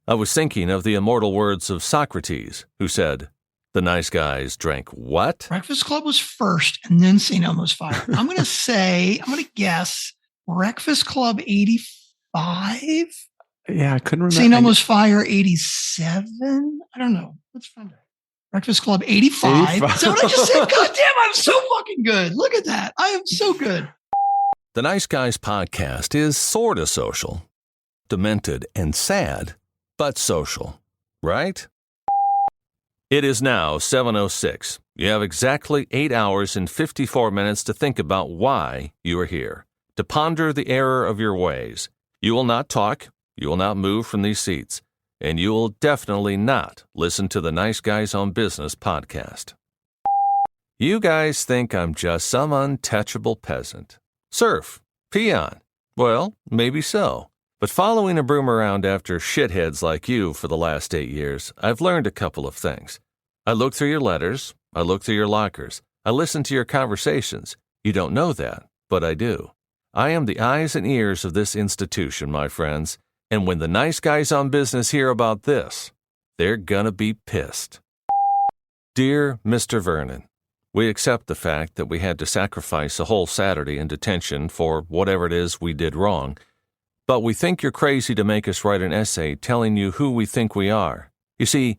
I was thinking of the immortal words of Socrates, who said, "The nice guys drank what?" Breakfast Club was first, and then St. Elmo's Fire. I'm going to guess Breakfast Club 85? Yeah, I couldn't remember. St. Elmo's Fire 87? I don't know. Let's find out. Breakfast Club 85. Is that what I just said? God damn, I'm so fucking good. Look at that. I am so good. The Nice Guys podcast is sort of social, demented and sad, but social, right? It is now 7:06. You have exactly 8 hours and 54 minutes to think about why you are here, to ponder the error of your ways. You will not talk, you will not move from these seats, and you will definitely not listen to the Nice Guys on Business podcast. You guys think I'm just some untouchable peasant. Serf, peon. Well, maybe so. But following a broom around after shitheads like you for the last 8 years, I've learned a couple of things. I look through your letters. I look through your lockers. I listen to your conversations. You don't know that, but I do. I am the eyes and ears of this institution, my friends. And when the Nice Guys on Business hear about this, they're gonna be pissed. Dear Mr. Vernon, we accept the fact that we had to sacrifice a whole Saturday in detention for whatever it is we did wrong, but we think you're crazy to make us write an essay telling you who we think we are. You see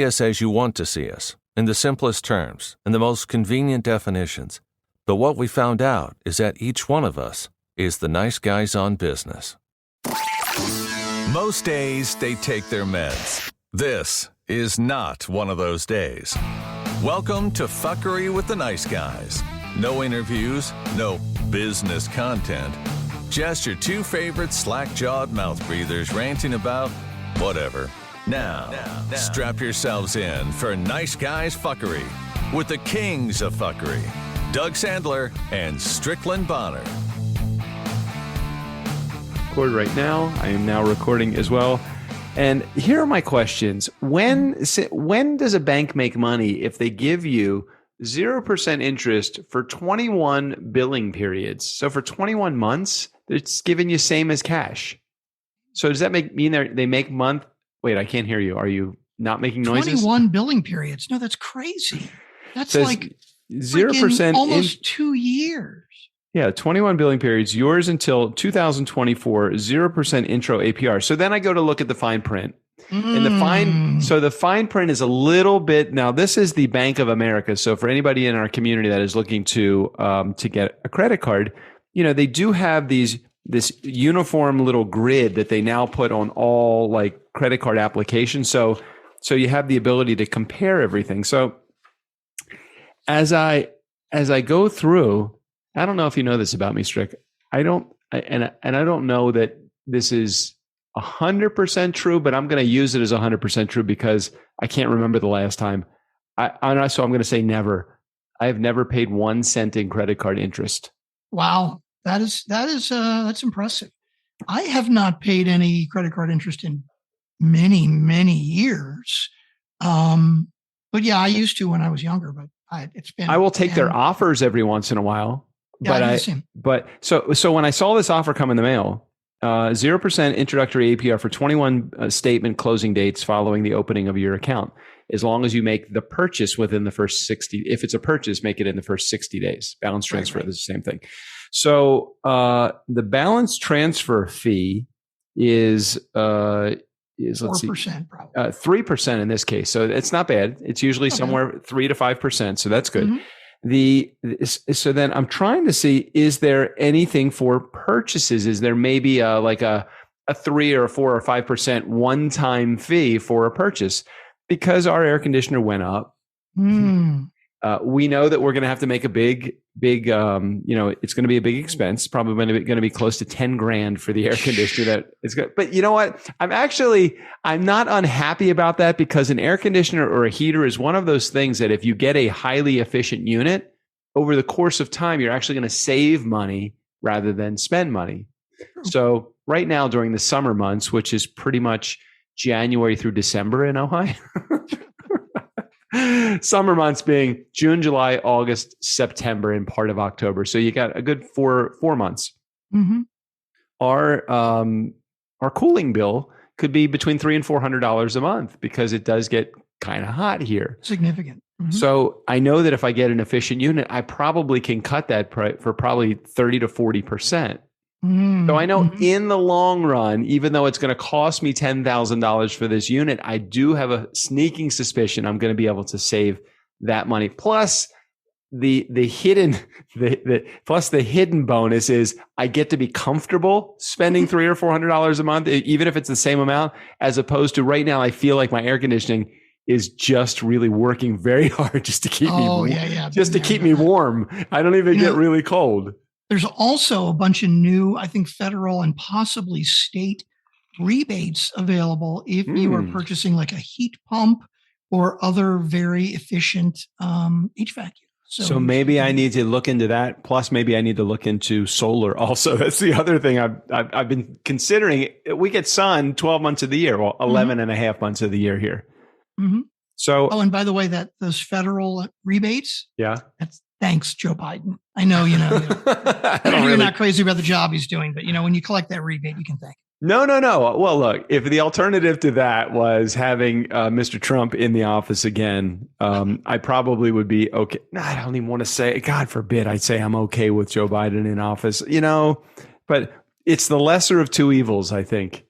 us as you want to see us, in the simplest terms, in the most convenient definitions. But what we found out is that each one of us is the Nice Guys on Business. Most days, they take their meds. This is not one of those days. Welcome to Fuckery with the Nice Guys. No interviews, no business content. Just your two favorite slack-jawed mouth breathers ranting about whatever. Now, strap yourselves in for Nice Guys Fuckery with the kings of fuckery, Doug Sandler and Strickland Bonner. Record right now. I am now recording as well. And here are my questions. When does a bank make money if they give you 0% interest for 21 billing periods? So for 21 months, it's giving you same as cash. So does that mean they make month? Wait, I can't hear you. Are you not making noises? 21 billing periods. No, that's crazy. That's so like 0% almost 2 years. Yeah, 21 billing periods, yours until 2024, 0% intro APR. So then I go to look at the fine print. And the fine print is a little bit, now this is the Bank of America. So for anybody in our community that is looking to get a credit card, they do have this uniform little grid that they now put on all like credit card applications. So you have the ability to compare everything. So as I go through, I don't know if you know this about me, Strick. I don't know that this is 100% true, but I'm going to use it as 100% true because I can't remember the last time. So I'm going to say never. I have never paid 1 cent in credit card interest. Wow, that's impressive. I have not paid any credit card interest in many, many years. But yeah, I used to when I was younger. But it's been. I will take their offers every once in a while. Yeah, so when I saw this offer come in the mail, 0% introductory APR for 21 statement closing dates following the opening of your account, as long as you make the purchase within the first 60. If it's a purchase, make it in the first 60 days. Balance transfer is the same thing. So the balance transfer fee is 4%, probably 3% in this case. So it's not bad. It's usually somewhere 3 to 5%. So that's good. Mm-hmm. So then I'm trying to see, is there anything for purchases? Is there maybe a 3 or 4 or 5% one-time fee for a purchase? Because our air conditioner went up. We know that we're going to have to make a big, it's going to be a big expense. Probably going to be close to 10 grand for the air conditioner. That is good. But you know what? I'm not unhappy about that because an air conditioner or a heater is one of those things that if you get a highly efficient unit over the course of time, you're actually going to save money rather than spend money. So right now during the summer months, which is pretty much January through December in Ohio, summer months being June, July, August, September, and part of October. So you got a good four months. Mm-hmm. Our cooling bill could be between $300 and $400 a month because it does get kind of hot here. Significant. Mm-hmm. So I know that if I get an efficient unit, I probably can cut that for probably 30 to 40%. So I know in the long run, even though it's going to cost me $10,000 for this unit, I do have a sneaking suspicion I'm going to be able to save that money. Plus the hidden bonus is I get to be comfortable spending $300 or $400 a month, even if it's the same amount, as opposed to right now, I feel like my air conditioning is just really working very hard just to keep me warm. I don't even get really cold. There's also a bunch of new, I think, federal and possibly state rebates available if you are purchasing like a heat pump or other very efficient HVAC. So maybe I need to look into that. Plus, maybe I need to look into solar also. That's the other thing I've been considering. We get sun 12 months of the year, well, 11 and a half months of the year here. Mm-hmm. So, and by the way, those federal rebates, that's thanks, Joe Biden. I know, you're not crazy about the job he's doing, but when you collect that rebate, you can thank him. No. Well, look, if the alternative to that was having Mr. Trump in the office again, I probably would be okay. No, I don't even want to say, God forbid, I'd say I'm okay with Joe Biden in office, but it's the lesser of two evils, I think.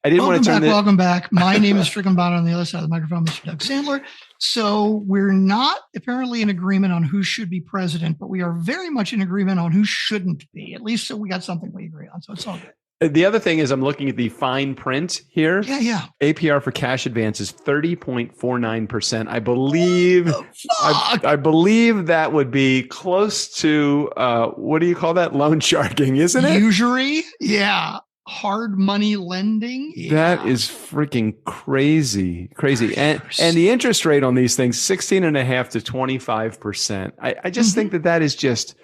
I didn't want to turn Welcome back. My name is Stricken Bonner. On the other side of the microphone, Mr. Doug Sandler. So we're not apparently in agreement on who should be president, but we are very much in agreement on who shouldn't be. At least so we got something we agree on. So it's all good. The other thing is I'm looking at the fine print here. Yeah. APR for cash advance is 30.49%. I believe I believe that would be close to what do you call that? Loan sharking, isn't it? Usury. Yeah. Hard money lending. Yeah. That is freaking crazy. And the interest rate on these things, 16.5 to 25%. I just think that is just,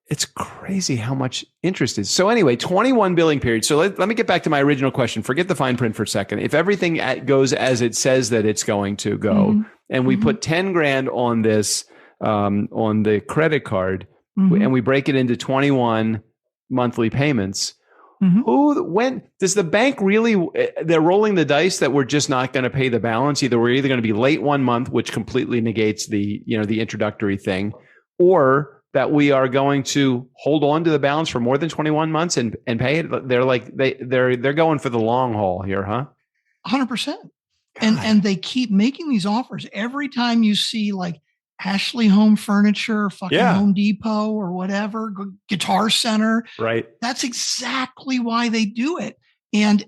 it's crazy how much interest is. So anyway, 21 billing periods. So let me get back to my original question. Forget the fine print for a second. If everything goes as it says that it's going to go, and we put 10 grand on this, on the credit card, and we break it into 21 monthly payments, when does the bank really, they're rolling the dice that we're just not going to pay the balance. We're either going to be late 1 month, which completely negates the introductory thing, or that we are going to hold on to the balance for more than 21 months and pay it. They're going for the long haul here, huh? 100%. And they keep making these offers every time you see like Ashley Home Furniture, Home Depot or whatever, Guitar Center. Right. That's exactly why they do it. And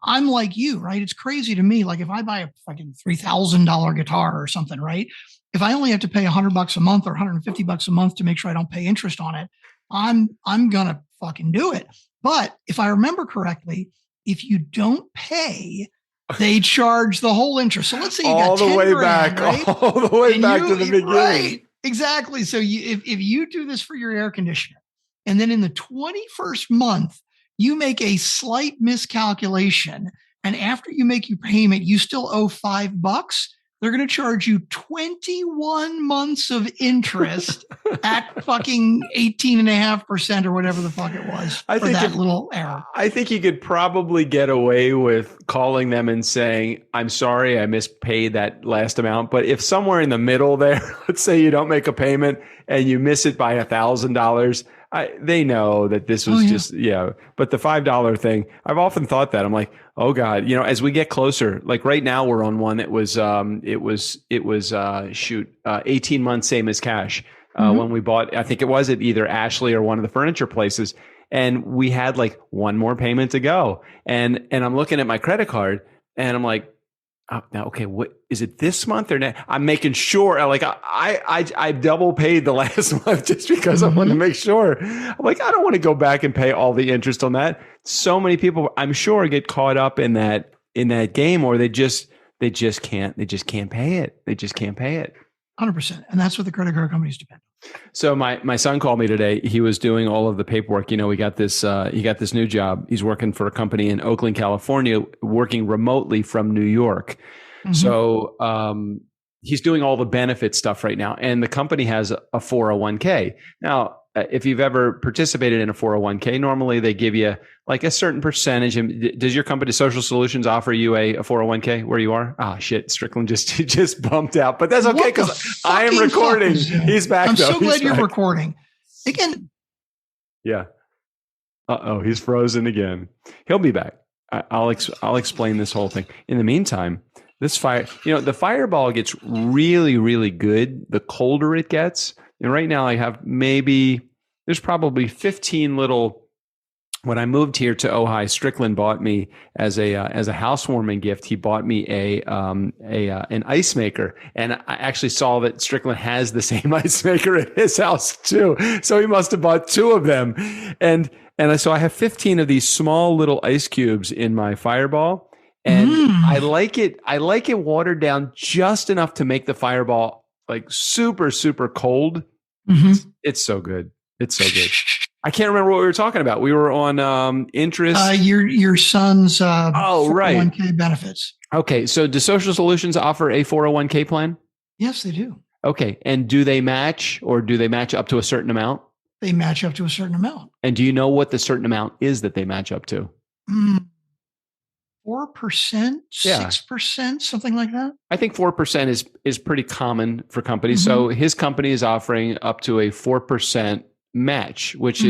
I'm like you, right? It's crazy to me. Like if I buy a fucking $3,000 guitar or something, right? If I only have to pay $100 a month or $150 a month to make sure I don't pay interest on it, I'm gonna fucking do it. But if I remember correctly, if you don't pay, they charge the whole interest. So let's say you got 10 grand, right? All the way back to the beginning. Right, exactly. So if you do this for your air conditioner, and then in the 21st month, you make a slight miscalculation, and after you make your payment, you still owe $5, they're going to charge you 21 months of interest at fucking 18.5% or whatever the fuck it was for that little error. I think you could probably get away with calling them and saying, I'm sorry, I mispaid that last amount. But if somewhere in the middle there, let's say you don't make a payment and you miss it by $1,000, they know that this was but the $5 thing, I've often thought that. I'm like, oh God, as we get closer, like right now we're on one that was, 18 months, same as cash. When we bought, I think it was at either Ashley or one of the furniture places. And we had like one more payment to go. And I'm looking at my credit card and I'm like, now, okay, what is it this month or next? I'm making sure, like I double paid the last month just because I wanted to make sure. I'm like, I don't want to go back and pay all the interest on that. So many people, I'm sure, get caught up in that game, or they just can't pay it. They just can't pay it. 100%. And that's what the credit card companies depend on. So my son called me today. He was doing all of the paperwork. He got this new job. He's working for a company in Oakland, California, working remotely from New York. So he's doing all the benefit stuff right now. And the company has a 401k. Now, if you've ever participated in a 401k, normally they give you like a certain percentage. And does your company, Social Solutions, offer you a 401k where you are? Ah, shit. Strickland just bumped out, but that's okay because I am recording. He's back. I'm though. so glad you're recording. Again. Yeah. He's frozen again. He'll be back. I'll explain this whole thing. In the meantime, this the fireball gets really, really good the colder it gets. And right now I have there's probably 15 little. When I moved here to Ojai, Strickland bought me as a housewarming gift. He bought me an ice maker, and I actually saw that Strickland has the same ice maker at his house too. So he must have bought 2 of them, and so I have 15 of these small little ice cubes in my Fireball, and I like it. I like it watered down just enough to make the Fireball like super, super cold. Mm-hmm. It's so good. It's so good. I can't remember what we were talking about. We were on interest. Your son's 401k benefits. Okay, so do Social Solutions offer a 401k plan? Yes, they do. Okay, and do they match, or do they match up to a certain amount? They match up to a certain amount. And do you know what the certain amount is that they match up to? 4%, 6%, something like that. I think 4% is pretty common for companies. Mm-hmm. So his company is offering up to a 4% match, which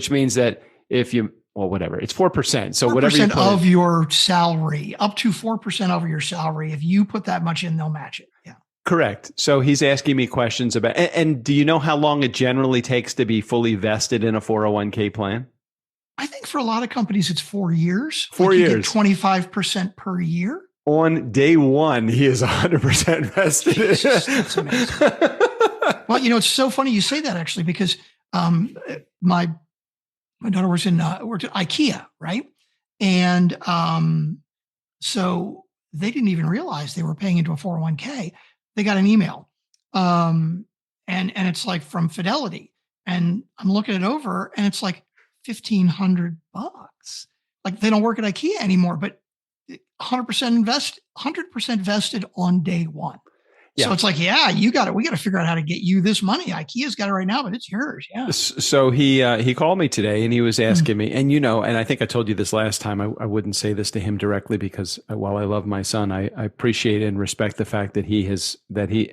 means that if you, whatever, it's 4%. So 4% whatever you put of your salary, up to 4% of your salary. If you put that much in, they'll match it. Yeah. Correct. So he's asking me questions about, and do you know how long it generally takes to be fully vested in a 401k plan? I think for a lot of companies, it's 4 years. 4 years. You get 25% per year. On day one, he is 100% vested. Jesus, that's amazing. Well, it's so funny you say that, actually, because my daughter worked at IKEA, right? And so they didn't even realize they were paying into a 401k. They got an email, and it's like from Fidelity, and I'm looking it over, and it's like $1,500. Like they don't work at IKEA anymore, but 100% vested on day one. Yeah. So it's like, you got it. We got to figure out how to get you this money. IKEA's got it right now, but it's yours. Yeah. So he called me today and he was asking me, and and I think I told you this last time, I wouldn't say this to him directly because while I love my son, I appreciate and respect the fact that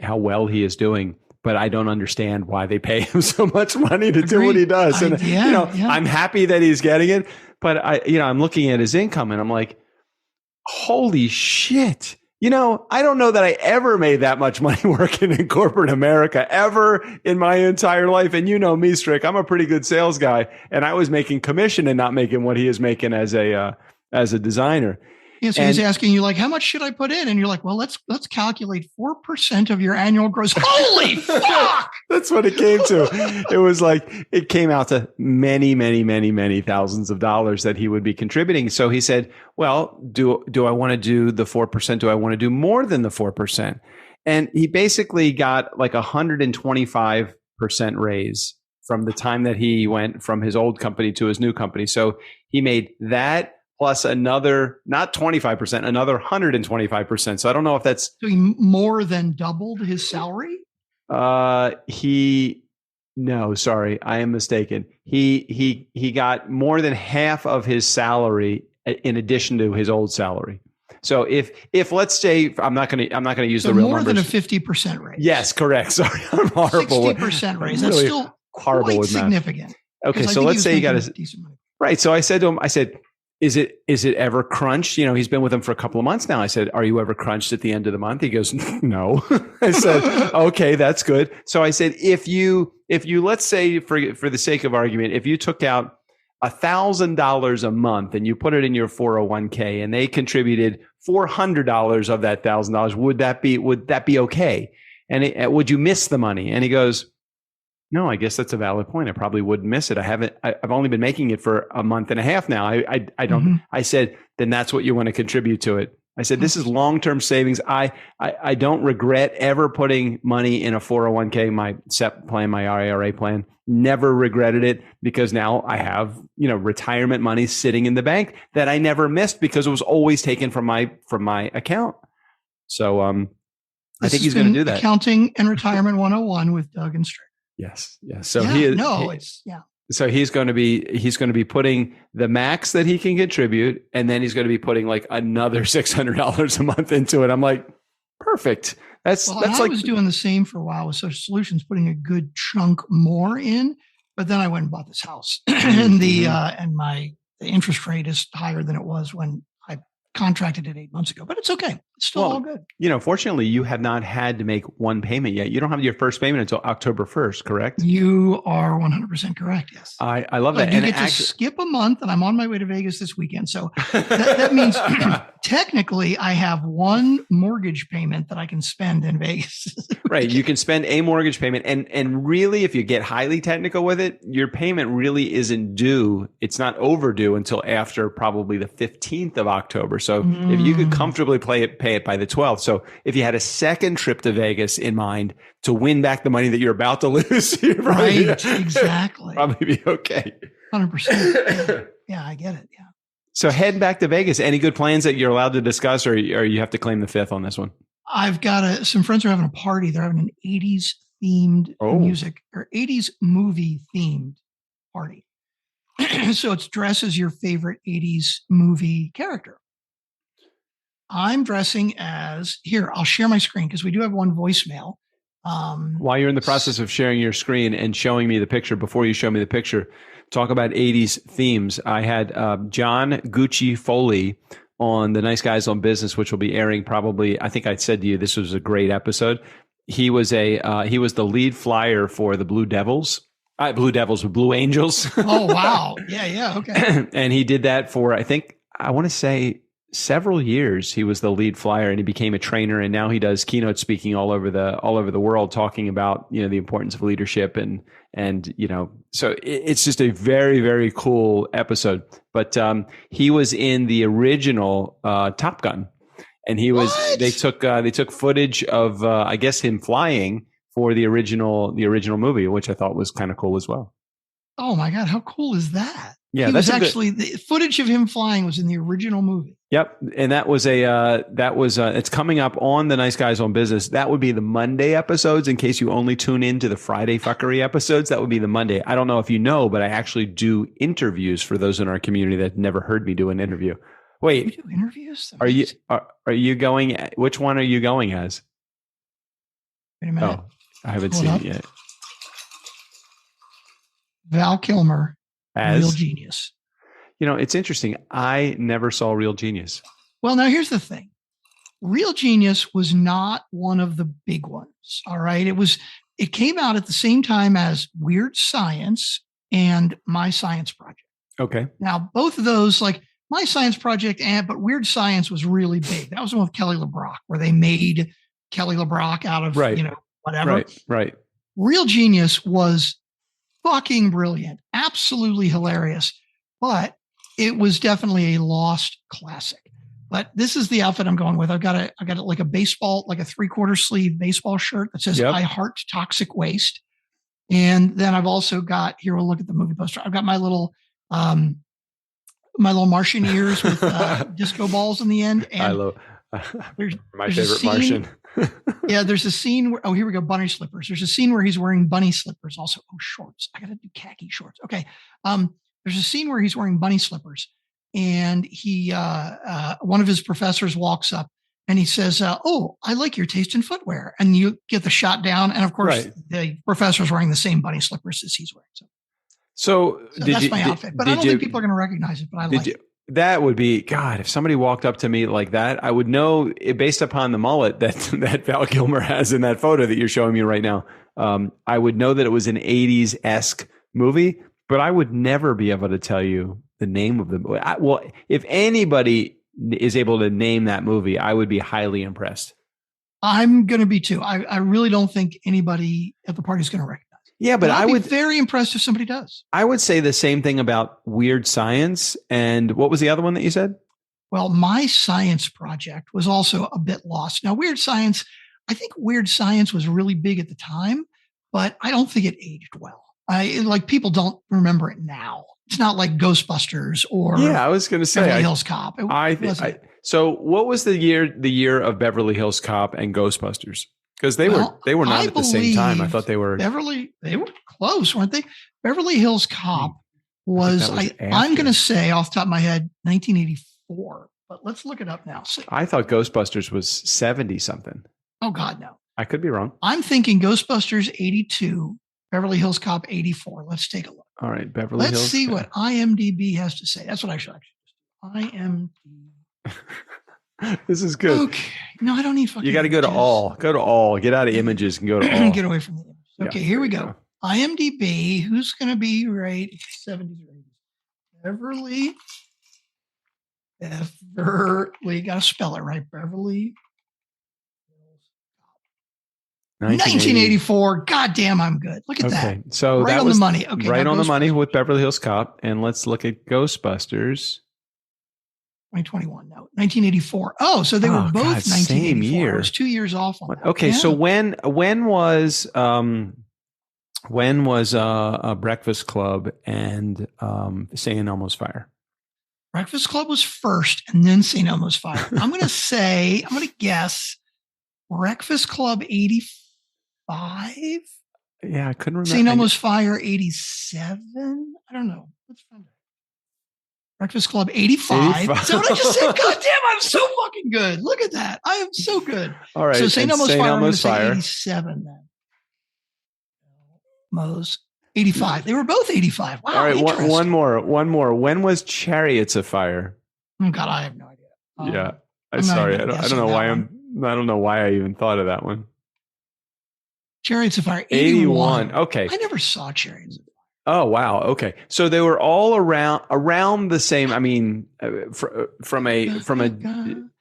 how well he is doing, but I don't understand why they pay him so much money to do what he does. And I'm happy that he's getting it, but I'm looking at his income and I'm like, holy shit. I don't know that I ever made that much money working in corporate America ever in my entire life. And me, Strick, I'm a pretty good sales guy, and I was making commission and not making what he is making as a designer. Yeah, so he's asking you, like, how much should I put in? And you're like, well, let's calculate 4% of your annual gross. Holy fuck! That's what it came to. It was like, it came out to many, many, many, many thousands of dollars that he would be contributing. So he said, well, do I want to do the 4%? Do I want to do more than the 4%? And he basically got like 125% raise from the time that he went from his old company to his new company. So he made that plus another, not 25%, another 125%. So I don't know if that's... So he more than doubled his salary? No, sorry, I am mistaken. He got more than half of his salary in addition to his old salary. So if let's say, I'm not going to use the real more numbers. Than a 50% raise. Yes, correct. Sorry, I'm horrible. 60% raise. That's really still horrible quite significant. Okay, so let's say you got a decent money. Right. So I said to him, is it ever crunched? He's been with him for a couple of months now. I said, are you ever crunched at the end of the month? He goes, no. I said, okay, that's good. So I said, if you let's say for the sake of argument, if you took out $1,000 a month and you put it in your 401k and they contributed $400 of that $1,000, would that be okay? And would you miss the money? And he goes, no, I guess that's a valid point. I probably wouldn't miss it. I've only been making it for a month and a half now. I don't, mm-hmm. I said, then that's what you want to contribute to it. I said, this is long-term savings. I don't regret ever putting money in a 401k, my SEP plan, my IRA plan. Never regretted it because now I have, retirement money sitting in the bank that I never missed because it was always taken from my account. So, I think he's going to do that. Accounting and Retirement 101 with Doug and Strick. Yes. So he is. No, So he's going to be putting the max that he can contribute, and then he's going to be putting like another $600 a month into it. I'm like, perfect. That's I like was doing the same for a while with Social Solutions, putting a good chunk more in, but then I went and bought this house, and the interest rate is higher than it was when I contracted it 8 months ago. But it's okay; it's still all good. Fortunately, you have not had to make one payment yet. You don't have your first payment until October 1st, correct? You are 100% correct. Yes, I love that. I do get to skip a month, and I'm on my way to Vegas this weekend. So that means technically I have one mortgage payment that I can spend in Vegas. Right. You can spend a mortgage payment. And really, if you get highly technical with it, your payment really isn't due. It's not overdue until after probably the 15th of October. So if you could comfortably pay it by the 12th. So if you had a second trip to Vegas in mind to win back the money that you're about to lose, right, exactly. Probably be okay. 100%. Yeah, I get it. Yeah. So heading back to Vegas, any good plans that you're allowed to discuss, or you have to claim the fifth on this one? I've got some friends are having a party. They're having an 80s themed music or 80s movie themed party. So it's dress as your favorite 80s movie character. I'm dressing as, here, I'll share my screen because we do have one voicemail. While you're in the process of sharing your screen and showing me the picture, before you show me the picture, talk about 80s themes. I had John Gucci Foley on the Nice Guys on Business, which will be airing probably, I think I said to you, this was a great episode. He was the lead flyer for the Blue Devils. Blue Angels. Oh, wow. Yeah. Okay. And he did that for, I want to say several years. He was the lead flyer and he became a trainer. And now he does keynote speaking all over the world, talking about, the importance of leadership and, so it's just a very, very cool episode. But he was in the original Top Gun, and they took footage of I guess him flying for the original movie, which I thought was kind of cool as well. Oh my God, how cool is that? Yeah, the footage of him flying was in the original movie. Yep, and it's coming up on the Nice Guys on Business. That would be the Monday episodes. In case you only tune into the Friday fuckery episodes, that would be the Monday. I don't know if you know, but I actually do interviews for those in our community that never heard me do an interview. Wait, you do interviews? Are you going? Which one are you going as? Wait a minute. Oh, I haven't seen it yet. Val Kilmer. As Real Genius. It's interesting. I never saw Real Genius. Well, now here's the thing. Real Genius was not one of the big ones. All right. It came out at the same time as Weird Science and My Science Project. Okay. Now, both of those, like My Science Project, but Weird Science was really big. That was the one with Kelly LeBrock, where they made Kelly LeBrock out of, whatever. Right. Real Genius was fucking brilliant, absolutely hilarious, but it was definitely a lost classic. But this is the outfit I'm going with. I've got like a baseball, like a 3/4 sleeve baseball shirt that says "I heart toxic waste," and then I've also got here. We'll look at the movie poster. I've got my little Martian ears with disco balls in the end. And I love my favorite Martian. Yeah, there's a scene where, here we go, bunny slippers. There's a scene where he's wearing bunny slippers also. Oh, shorts. I got to do khaki shorts. Okay. There's a scene where he's wearing bunny slippers, and he, one of his professors walks up and he says, oh, I like your taste in footwear. And you get the shot down. And of course, the professor's wearing the same bunny slippers as he's wearing. So that's my outfit. But I don't think people are going to recognize it, but I like it. That would be, God, if somebody walked up to me like that, I would know based upon the mullet that Val Kilmer has in that photo that you're showing me right now. I would know that it was an 80s-esque movie, but I would never be able to tell you the name of the movie. Well, if anybody is able to name that movie, I would be highly impressed. I'm going to be too. I really don't think anybody at the party is going to recognize. Yeah, but I would be very impressed if somebody does. I would say the same thing about Weird Science. And what was the other one that you said? Well, My Science Project was also a bit lost. Now, Weird Science, I think Weird Science was really big at the time, but I don't think it aged well. People don't remember it now. It's not like Ghostbusters or I was going to say Beverly Hills Cop. So what was the year of Beverly Hills Cop and Ghostbusters? Because they were not at the same time. I thought they were They were close, weren't they? Beverly Hills Cop was, I'm going to say off the top of my head, 1984. But let's look it up now. So, I thought Ghostbusters was 70 something. Oh, God, no. I could be wrong. I'm thinking Ghostbusters 82, Beverly Hills Cop 84. Let's take a look. All right, Beverly Hills. Let's see what IMDb has to say. That's what I should actually do. IMDb. This is good. Okay. No, I don't need fucking. You got to go to all. Go to all. Get out of images and go to all. Get away from the images. Okay, here we go. IMDb. Who's going to be right? 70s or 80s. Beverly. Got to spell it right. Beverly. 1984. God damn, I'm good. Look at that. So right that on was the money. Okay, right on the money with Beverly Hills Cop. And let's look at Ghostbusters. 2021. No, 1984. Oh, so they were both 1984. Same year. It was 2 years off on that. Okay, so when was Breakfast Club and St. Elmo's Fire? Breakfast Club was first, and then St. Elmo's Fire. I'm going to guess Breakfast Club 85. Yeah, I couldn't remember. St. Elmo's Fire 87. I don't know. Let's find out. Breakfast Club 85. Is that what I just said? God damn, I'm so fucking good. Look at that. I am so good. All right. So St. Elmo's Fire, I'm going to say 87 then. Elmo's 85. They were both 85. Wow. All right. One more. When was Chariots of Fire? Oh God, I have no idea. Yeah. I'm sorry. I don't know why I don't know why I even thought of that one. Chariots of Fire 81. Okay. I never saw Chariots of Fire. Oh, wow. Okay. So they were all around the same. I mean, from a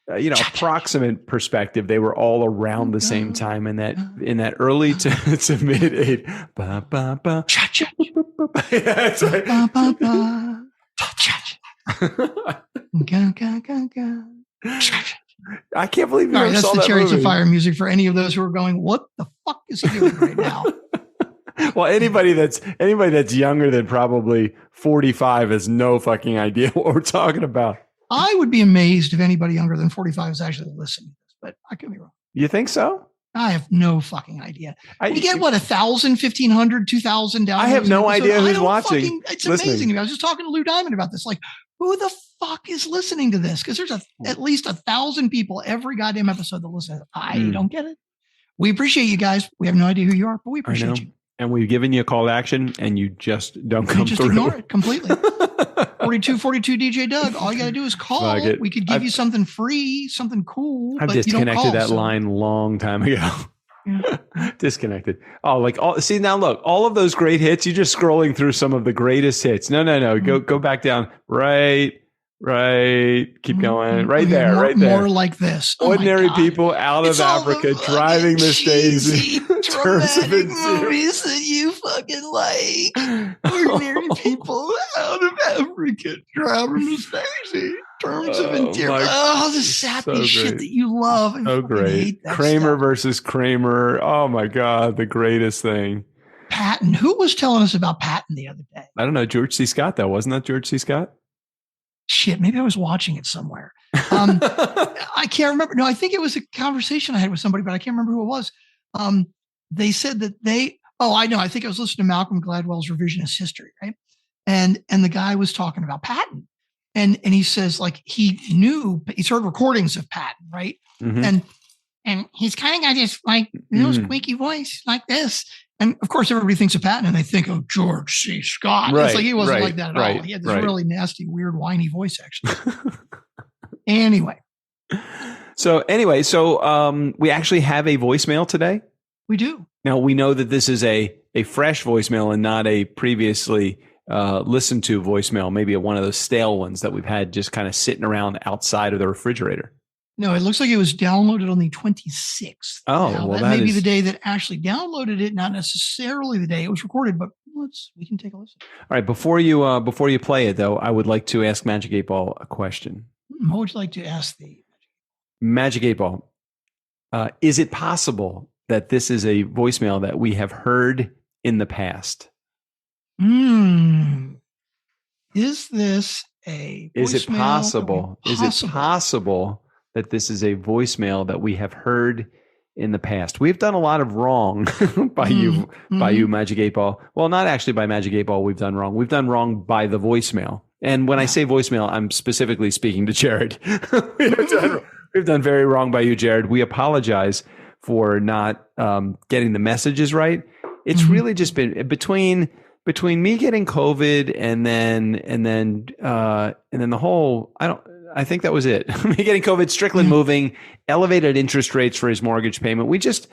approximate perspective, they were all around the same time in that early to mid '80s. Ba ba ba. Cha-cha. Yeah, that's right. Ba ba ba. Cha-cha. Ga ga ga ga. Cha-cha. I can't believe you never saw that movie. That's the Chariots of Fire music for any of those who are going, what the fuck is he doing right now? Well, anybody that's younger than probably 45 has no fucking idea what we're talking about. I would be amazed if anybody younger than 45 is actually listening to this, but I could be wrong. You think so? I have no fucking idea. We get 1,000, 1,500, 2,000 downloads. I have no idea who's watching. It's amazing to me. I was just talking to Lou Diamond about this. Like, who the fuck is listening to this? Because there's at least 1,000 people every goddamn episode that listen. I don't get it. We appreciate you guys. We have no idea who you are, but we appreciate you. And we've given you a call to action, and you just don't come through. You just ignore it completely. 4242 DJ Doug. All you got to do is call. We could give you something free, something cool. I've disconnected that line long time ago. Yeah. Disconnected. See now, look, all of those great hits. You're just scrolling through some of the greatest hits. No. Go back down. Right. Keep going. Right there. More like this. Ordinary people out of Africa driving Miss Daisy. Dramatic movies that you fucking like. Ordinary people out of Africa driving Miss Daisy. Terms of endearment. Oh, the sappy shit that you love. So great. Kramer versus Kramer. Oh my God, the greatest thing. Patton. Who was telling us about Patton the other day? I don't know. George C. Scott, though. Wasn't that George C. Scott? Shit, maybe I was watching it somewhere. I can't remember. No, I think it was a conversation I had with somebody, but I can't remember who it was. They said that I know. I think I was listening to Malcolm Gladwell's Revisionist History, right? And the guy was talking about Patton. And he says, like, he's heard recordings of Patton, right? Mm-hmm. And he's kind of got this, like, squeaky voice like this. And of course, everybody thinks of Patton and they think of George C. Scott. Right, it's like he wasn't like that at all. He had this really nasty, weird, whiny voice, actually. Anyway. So we actually have a voicemail today. We do. Now, we know that this is a fresh voicemail and not a previously listened to voicemail, maybe one of those stale ones that we've had just kind of sitting around outside of the refrigerator. No, it looks like it was downloaded on the 26th. Oh, now, well, that may be the day that Ashley downloaded it, not necessarily the day it was recorded, but we can take a listen. All right, before you play it, though, I would like to ask Magic 8 Ball a question. What would you like to ask the Magic 8 Ball? Is it possible that this is a voicemail that we have heard in the past? Is this a voicemail? Is it possible? Is it possible that this is a voicemail that we have heard in the past. We've done a lot of wrong by you, Magic 8 Ball. Well, not actually by Magic 8 Ball. We've done wrong. We've done wrong by the voicemail. And when I say voicemail, I'm specifically speaking to Jared. We've done very wrong by you, Jared. We apologize for not getting the messages right. It's really just been between me getting COVID and then the whole, I think that was it. Me getting COVID, Strickland moving, elevated interest rates for his mortgage payment. We just,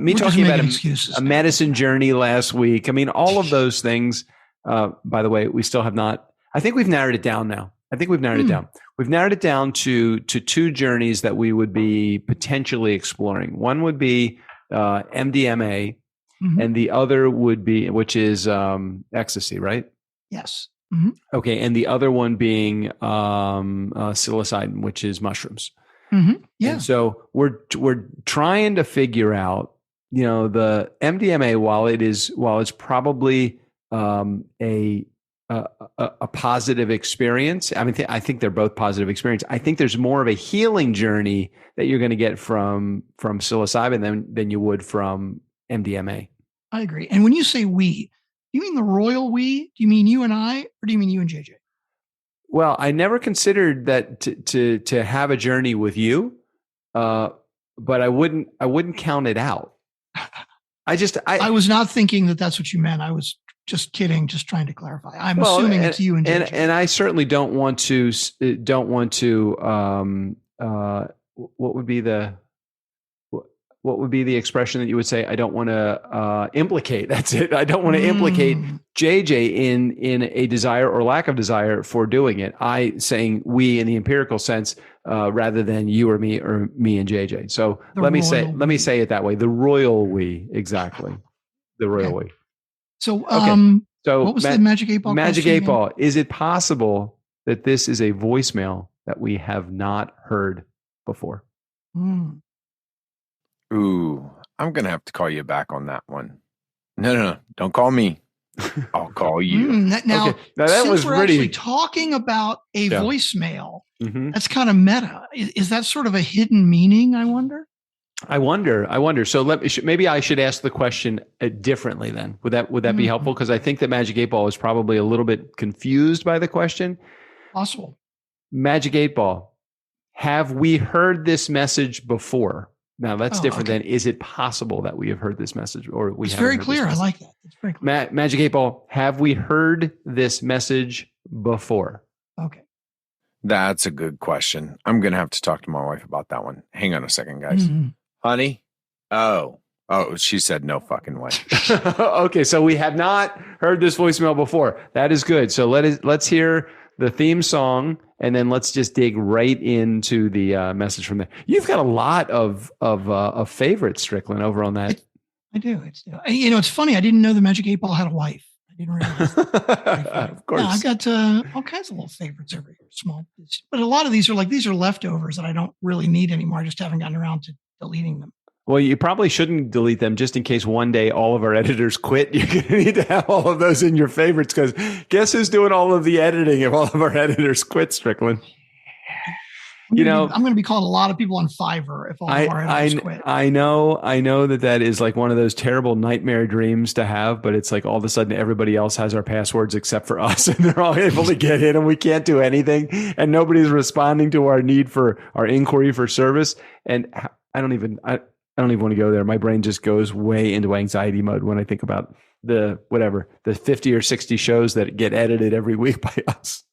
me talking about a medicine journey last week. I mean, all of those things, by the way, we still have not, I think we've narrowed it down now. We've narrowed it down to two journeys that we would be potentially exploring. One would be MDMA, and the other would be, which is ecstasy, right? Yes. Okay, and the other one being psilocybin, which is mushrooms. Yeah. And so we're trying to figure out, the MDMA, while it's probably a positive experience. I mean, I think they're both positive experience. I think there's more of a healing journey that you're going to get from psilocybin than you would from MDMA. I agree. And when you say we, do you mean the royal we? Do you mean you and I, or do you mean you and JJ? Well, I never considered that to have a journey with you, but I wouldn't count it out. I was not thinking that that's what you meant. I was just kidding, just trying to clarify. I'm assuming it's you and JJ. And I certainly don't want to. What would be the expression that you would say? I don't want to implicate. That's it. I don't want to implicate JJ in a desire or lack of desire for doing it. I saying we in the empirical sense rather than you or me and JJ. So let me say it that way. The royal we, exactly. The royal we. So so what was the Magic 8 Ball? Magic 8 Ball. Is it possible that this is a voicemail that we have not heard before? Ooh, I'm going to have to call you back on that one. No, don't call me. I'll call you. Now, okay. Now that was we're actually talking about a voicemail, that's kind of meta. Is that sort of a hidden meaning, I wonder? I wonder. So maybe I should ask the question differently then. Would that be helpful? Because I think that Magic 8 Ball is probably a little bit confused by the question. Possible. Magic 8 Ball, have we heard this message before? Now that's different than, is it possible that we have heard this message or we haven't? It's very clear. I like that. It's very clear. Magic 8 Ball, have we heard this message before? Okay. That's a good question. I'm going to have to talk to my wife about that one. Hang on a second, guys. Honey? Oh, she said no fucking way. Okay, so we have not heard this voicemail before. That is good. So let's hear the theme song, and then let's just dig right into the message from there. You've got a lot of favorites, Strickland, over on that. I do. It's funny. I didn't know the Magic 8 Ball had a wife. I didn't realize. Of course. Yeah, I've got all kinds of little favorites every year, small. But a lot of these are leftovers that I don't really need anymore. I just haven't gotten around to deleting them. Well, you probably shouldn't delete them just in case one day all of our editors quit. You're going to need to have all of those in your favorites because guess who's doing all of the editing if all of our editors quit, Strickland? I'm going to be calling a lot of people on Fiverr if all of our editors quit. I know that is like one of those terrible nightmare dreams to have, but it's like all of a sudden everybody else has our passwords except for us and they're all able to get in and we can't do anything and nobody's responding to our need for our inquiry for service. And I don't even want to go there. My brain just goes way into anxiety mode when I think about the 50 or 60 shows that get edited every week by us.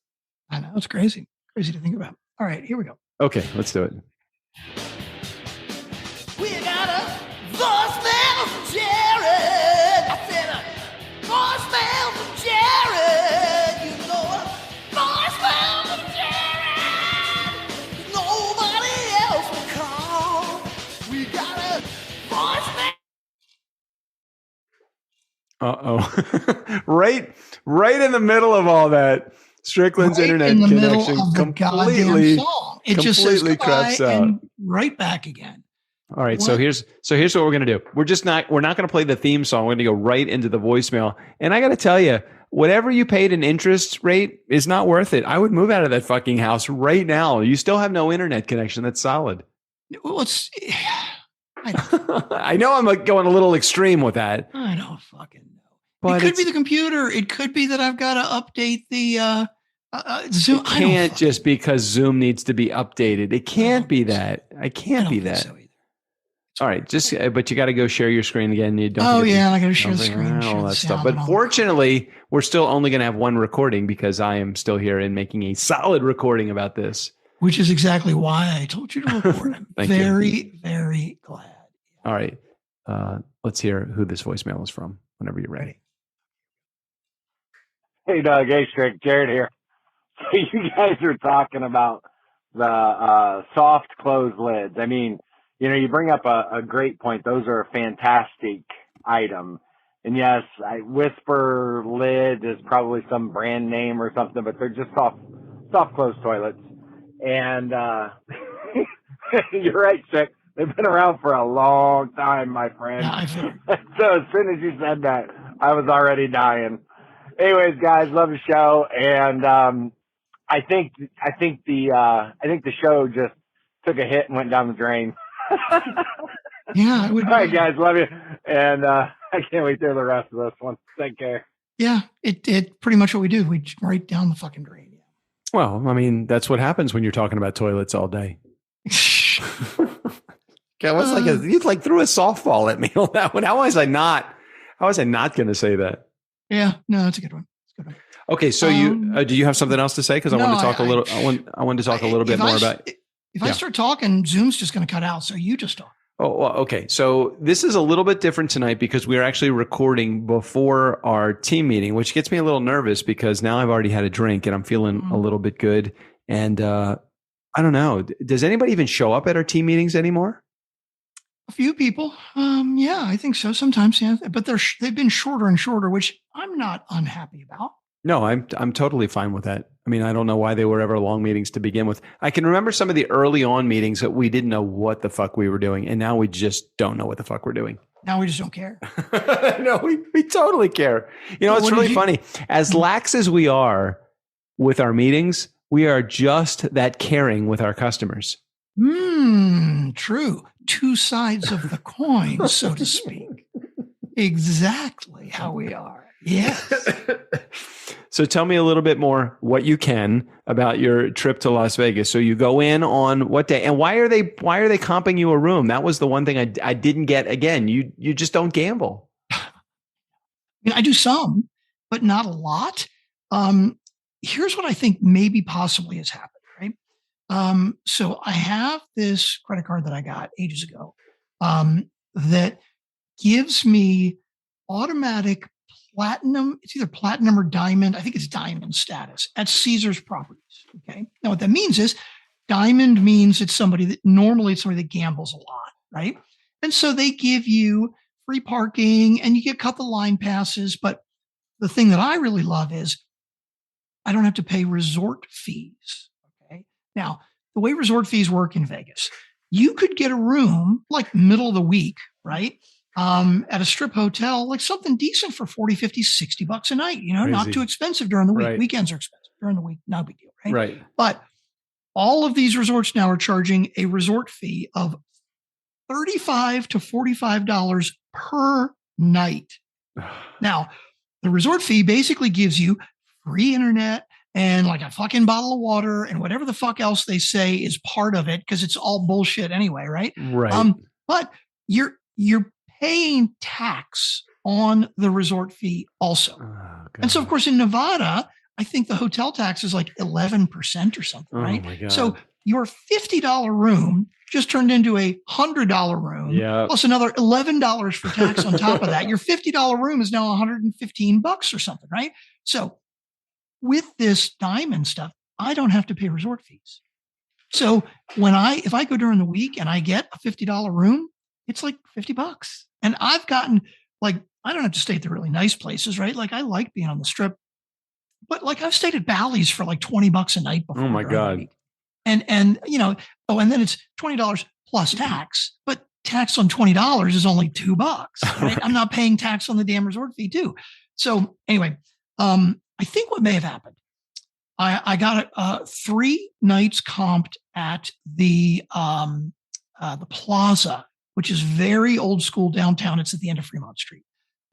I know. It's crazy to think about. All right, here we go. Okay, let's do it. We got a voicemail from Jared. I said a voicemail from Jared. You know a voicemail from Jared. Nobody else will call. We got a voicemail. Right in the middle of all that, Strickland's internet connection completely just says craps out. And right back again. All right, so here's what we're gonna do. We're not gonna play the theme song. We're gonna go right into the voicemail. And I gotta tell you, whatever you paid in interest rate is not worth it. I would move out of that fucking house right now. You still have no internet connection. That's solid. Well, I know I'm going a little extreme with that. I don't fucking know. But it could be the computer. It could be that I've got to update the Zoom. It can't just because Zoom needs to be updated. It can't be that. I can't be that. So either. All right, just but you got to go share your screen again. You don't. Oh yeah, I got to share the screen, all that stuff. But fortunately, we're still only going to have one recording because I am still here and making a solid recording about this. Which is exactly why I told you to record. I'm very, very glad. All right, let's hear who this voicemail is from. Whenever you're ready. Hey, Doug. Hey, Strick. Jared here. So you guys are talking about the soft close lids. I mean, you bring up a great point. Those are a fantastic item. And yes, Whisper lid is probably some brand name or something, but they're just soft close toilets. And you're right, Chick. They've been around for a long time, my friend. Yeah, I feel. So as soon as you said that, I was already dying. Anyways, guys, love the show, and I think the show just took a hit and went down the drain. Yeah, it would. All right, guys, love you, and I can't wait to hear the rest of this one. Take care. Yeah, it pretty much what we do. We right down the fucking drain. Yeah. Well, I mean, that's what happens when you're talking about toilets all day. Okay, what's you threw a softball at me on that one. How was I not going to say that? Yeah, no, that's a good one. Okay, so do you have something else to say? Because I want to talk a little. I want to talk a little bit more about. If I start talking, Zoom's just going to cut out. So you just talk. Oh, well, okay. So this is a little bit different tonight because we are actually recording before our team meeting, which gets me a little nervous because now I've already had a drink and I'm feeling a little bit good. And I don't know. Does anybody even show up at our team meetings anymore? A few people. Yeah, I think so. Sometimes, yeah. But they've been shorter and shorter, which I'm not unhappy about. No, I'm totally fine with that. I mean, I don't know why they were ever long meetings to begin with. I can remember some of the early on meetings that we didn't know what the fuck we were doing, and now we just don't know what the fuck we're doing. Now we just don't care. No, we totally care. It's really funny. As lax as we are with our meetings, we are just that caring with our customers. True. Two sides of the coin, so to speak. Exactly how we are. Yes. So tell me a little bit more what you can about your trip to Las Vegas. So you go in on what day, and why are they comping you a room? That was the one thing I didn't get. Again, you just don't gamble. I do some, but not a lot. Here's what I think maybe possibly has happened, right? So I have this credit card that I got ages ago that gives me automatic platinum. It's either platinum or diamond. I think it's diamond status at Caesars Properties. Okay. Now what that means is diamond means it's somebody that gambles a lot, right? And so they give you free parking and you get a couple line passes. But the thing that I really love is I don't have to pay resort fees. Okay. Now the way resort fees work in Vegas, you could get a room like middle of the week, right? At a strip hotel, like something decent for 40, 50, 60 bucks a night, Crazy. Not too expensive during the week. Right. Weekends are expensive during the week. Not a big deal, right? Right. But all of these resorts now are charging a resort fee of $35 to $45 per night. Now, the resort fee basically gives you free internet and like a fucking bottle of water and whatever the fuck else they say is part of it because it's all bullshit anyway, right? Right. But you're paying tax on the resort fee also. Oh, and so, of course, in Nevada, I think the hotel tax is like 11% or something, right? My God. So your $50 room just turned into a $100 room, plus another $11 for tax on top of that. Your $50 room is now $115 or something, right? So with this diamond stuff, I don't have to pay resort fees. So if I go during the week and I get a $50 room, it's like $50. And I've gotten I don't have to stay at the really nice places, right? Like I like being on the strip, but like I've stayed at Bally's for like $20 a night before. Oh my God. And and then it's $20 plus tax, but tax on $20 is only $2. Right? I'm not paying tax on the damn resort fee too. So anyway, I think what may have happened, I got 3 nights comped at the Plaza which is very old school downtown. It's at the end of Fremont Street.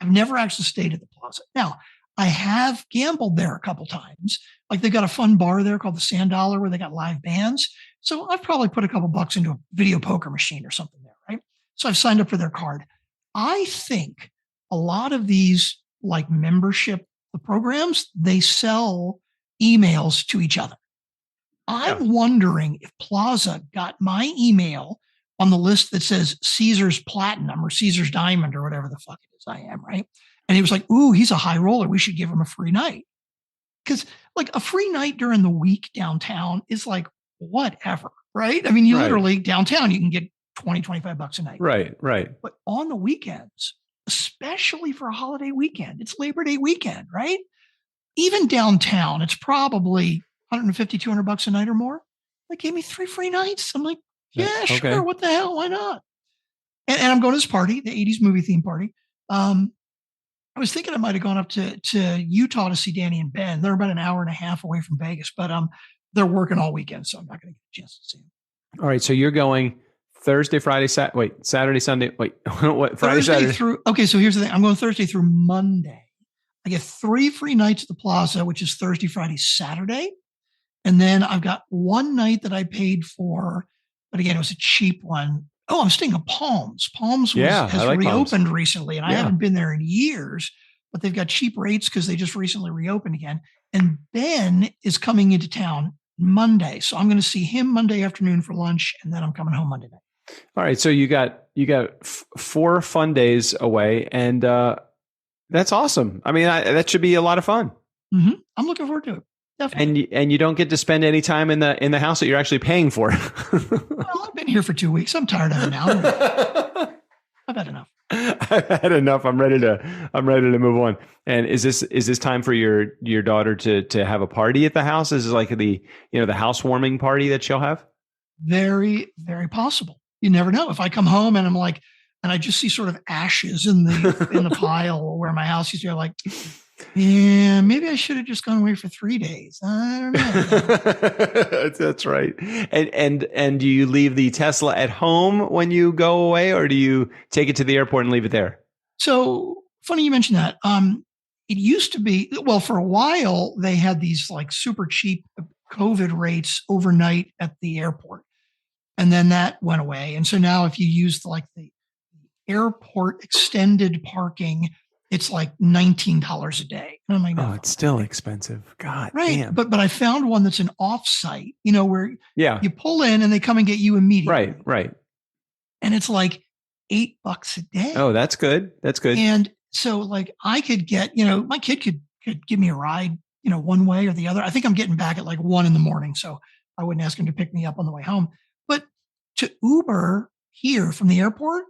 I've never actually stayed at the Plaza. Now, I have gambled there a couple times. Like they've got a fun bar there called the Sand Dollar where they got live bands. So I've probably put a couple bucks into a video poker machine or something there, right? So I've signed up for their card. I think a lot of these like membership programs, they sell emails to each other. I'm wondering if Plaza got my email on the list that says Caesar's Platinum or Caesar's Diamond or whatever the fuck it is I am, right? And he was like, ooh, he's a high roller. We should give him a free night. Because like a free night during the week downtown is like whatever, right? I mean, you literally downtown, you can get 20, 25 bucks a night. Right. But on the weekends, especially for a holiday weekend, it's Labor Day weekend, right? Even downtown, it's probably 150, 200 bucks a night or more. They gave me 3 free nights. I'm like, yeah, sure. What the hell? Why not? And I'm going to this party, the 80s movie theme party. I was thinking I might have gone up to Utah to see Danny and Ben. They're about an hour and a half away from Vegas, but they're working all weekend, so I'm not going to get a chance to see them. All right, so you're going Thursday, Friday, Saturday, Sunday. Wait, what? Friday, Thursday Saturday? Okay, so here's the thing. I'm going Thursday through Monday. I get 3 free nights at the Plaza, which is Thursday, Friday, Saturday. And then I've got one night that I paid for, but again, it was a cheap one. Oh, I'm staying at Palms. Palms has like reopened Palms recently, and I haven't been there in years, but they've got cheap rates because they just recently reopened again. And Ben is coming into town Monday. So I'm going to see him Monday afternoon for lunch, and then I'm coming home Monday night. All right. So you got 4 fun days away, and that's awesome. I mean, that should be a lot of fun. Mm-hmm. I'm looking forward to it. Definitely. And you don't get to spend any time in the house that you're actually paying for. Well, I've been here for 2 weeks. I'm tired of it now. I've had enough. I've had enough. I'm ready to move on. And is this time for your daughter to have a party at the house? Is this like the housewarming party that she'll have? Very, very possible. You never know. If I come home and I'm like, and I just see sort of ashes in the pile where my house used to be, like, yeah, maybe I should have just gone away for 3 days. I don't know. That's right. And do you leave the Tesla at home when you go away, or do you take it to the airport and leave it there? So funny you mentioned that. It used to be, well, for a while they had these like super cheap COVID rates overnight at the airport, and then that went away. And so now if you use the airport extended parking, it's like $19 a day. And I'm like, no, it's still expensive. God right. damn. But I found one that's an offsite, where you pull in and they come and get you immediately. Right. And it's like $8 a day. Oh, that's good. And so like I could get, my kid could give me a ride, one way or the other. I think I'm getting back at like 1 a.m. So I wouldn't ask him to pick me up on the way home. But to Uber here from the airport,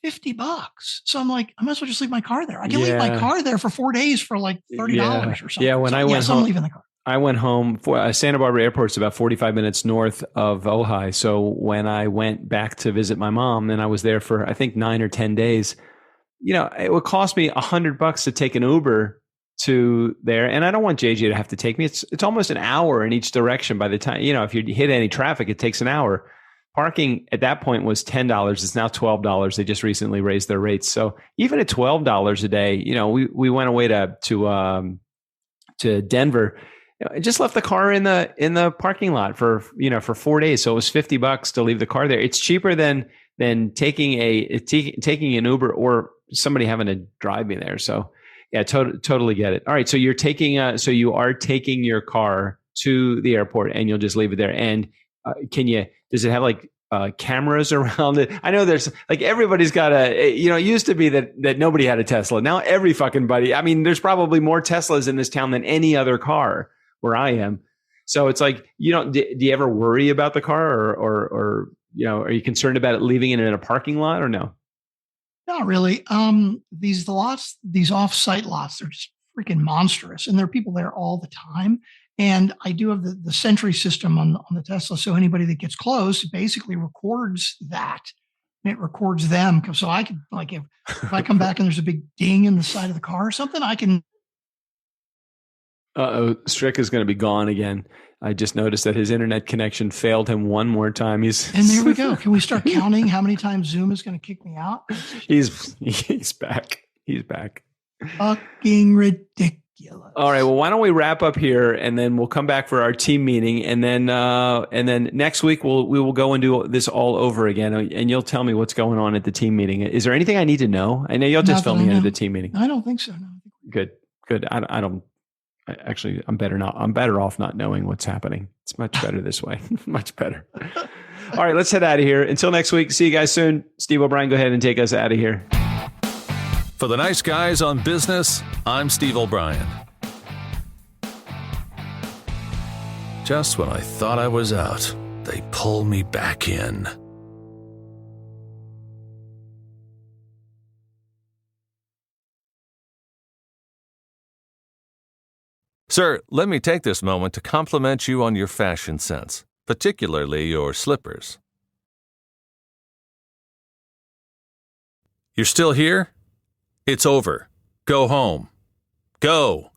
$50. So I'm like, I might as well just leave my car there. I can leave my car there for 4 days for like $30 or something. Yeah, when I went home, I'm leaving the car. I went home for Santa Barbara Airport's about 45 minutes north of Ojai. So when I went back to visit my mom, and I was there for I think 9 or 10 days, it would cost me $100 to take an Uber to there, and I don't want JJ to have to take me. It's almost an hour in each direction. By the time if you hit any traffic, it takes an hour. Parking at that point was $10. It's now $12. They just recently raised their rates. So even at $12 a day, we went away to Denver. I just left the car in the parking lot for 4 days. So it was $50 to leave the car there. It's cheaper than taking an Uber or somebody having to drive me there. So yeah, totally get it. All right, so you are taking your car to the airport, and you'll just leave it there. And does it have like cameras around it? I know there's like everybody's got it used to be that nobody had a Tesla. Now every fucking buddy. I mean, there's probably more Teslas in this town than any other car where I am. So it's like, do you ever worry about the car or are you concerned about it leaving it in a parking lot or no? Not really. These off-site lots, they're just freaking monstrous, and there are people there all the time. And I do have the Sentry system on the Tesla, so anybody that gets close, it basically records that, and it records them. So I can, like, if I come back and there's a big ding in the side of the car or something, I can. Strick is going to be gone again. I just noticed that his internet connection failed him one more time. And there we go. Can we start counting how many times Zoom is going to kick me out? He's back. He's back. Fucking ridiculous. All right. Well, why don't we wrap up here, and then we'll come back for our team meeting, and then next week we will go and do this all over again, and you'll tell me what's going on at the team meeting. Is there anything I need to know? I know you'll just fill me in at the team meeting. I don't think so. No. Good. I'm better off not knowing what's happening. It's much better this way. Much better. All right, let's head out of here. Until next week. See you guys soon. Steve O'Brien, go ahead and take us out of here. For the nice guys on business, I'm Steve O'Brien. Just when I thought I was out, they pull me back in. Sir, let me take this moment to compliment you on your fashion sense, particularly your slippers. You're still here? It's over. Go home. Go.